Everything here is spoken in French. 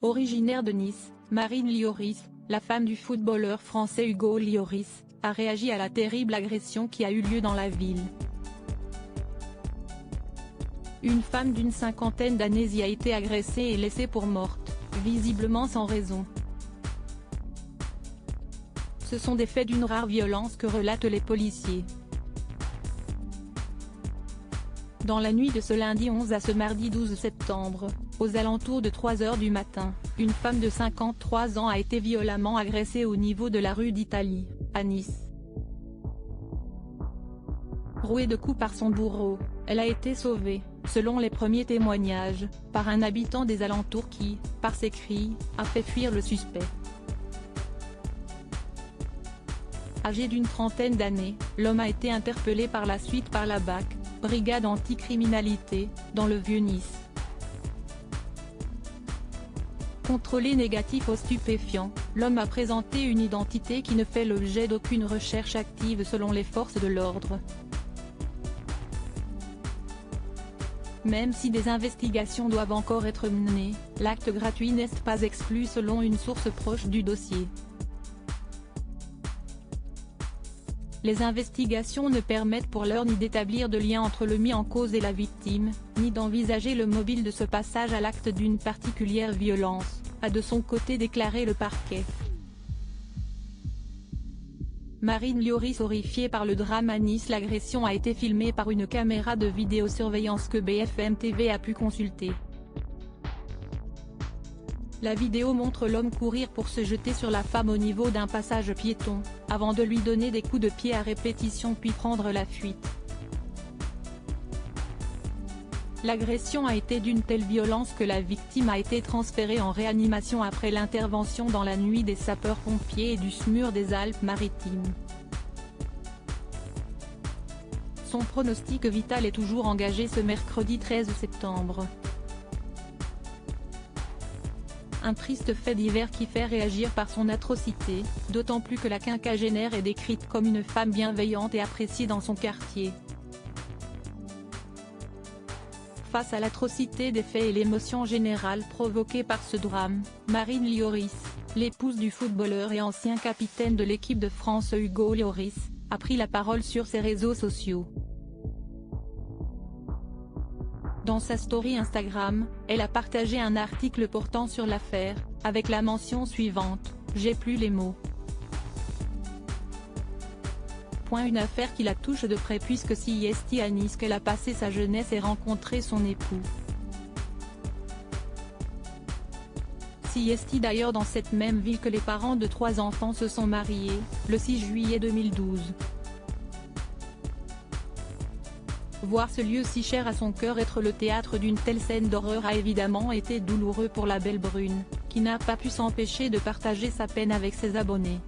Originaire de Nice, Marine Lloris, la femme du footballeur français Hugo Lloris, a réagi à la terrible agression qui a eu lieu dans la ville. Une femme d'une cinquantaine d'années y a été agressée et laissée pour morte, visiblement sans raison. Ce sont des faits d'une rare violence que relatent les policiers. Dans la nuit de ce lundi 11 à ce mardi 12 septembre, aux alentours de 3 h du matin, une femme de 53 ans a été violemment agressée au niveau de la rue d'Italie, à Nice. Rouée de coups par son bourreau, elle a été sauvée, selon les premiers témoignages, par un habitant des alentours qui, par ses cris, a fait fuir le suspect. Âgé d'une trentaine d'années, l'homme a été interpellé par la suite par la BAC, Brigade anticriminalité, dans le Vieux-Nice. Contrôlé négatif aux stupéfiants, l'homme a présenté une identité qui ne fait l'objet d'aucune recherche active selon les forces de l'ordre. Même si des investigations doivent encore être menées, l'acte gratuit n'est pas exclu selon une source proche du dossier. Les investigations ne permettent pour l'heure ni d'établir de lien entre le mis en cause et la victime, ni d'envisager le mobile de ce passage à l'acte d'une particulière violence, a de son côté déclaré le parquet. Marine Lloris horrifiée par le drame à Nice. L'agression a été filmée par une caméra de vidéosurveillance que BFM TV a pu consulter. La vidéo montre l'homme courir pour se jeter sur la femme au niveau d'un passage piéton, avant de lui donner des coups de pied à répétition puis prendre la fuite. L'agression a été d'une telle violence que la victime a été transférée en réanimation après l'intervention dans la nuit des sapeurs-pompiers et du SMUR des Alpes-Maritimes. Son pronostic vital est toujours engagé ce mercredi 13 septembre. Un triste fait divers qui fait réagir par son atrocité, d'autant plus que la quinquagénaire est décrite comme une femme bienveillante et appréciée dans son quartier. Face à l'atrocité des faits et l'émotion générale provoquée par ce drame, Marine Lloris, l'épouse du footballeur et ancien capitaine de l'équipe de France Hugo Lloris, a pris la parole sur ses réseaux sociaux. Dans sa story Instagram, elle a partagé un article portant sur l'affaire, avec la mention suivante: « J'ai plus les mots ». Une affaire qui la touche de près puisque c'est à Nice qu'elle a passé sa jeunesse et rencontré son époux. C'est d'ailleurs dans cette même ville que les parents de 3 enfants se sont mariés, le 6 juillet 2012. Voir ce lieu si cher à son cœur être le théâtre d'une telle scène d'horreur a évidemment été douloureux pour la belle brune, qui n'a pas pu s'empêcher de partager sa peine avec ses abonnés.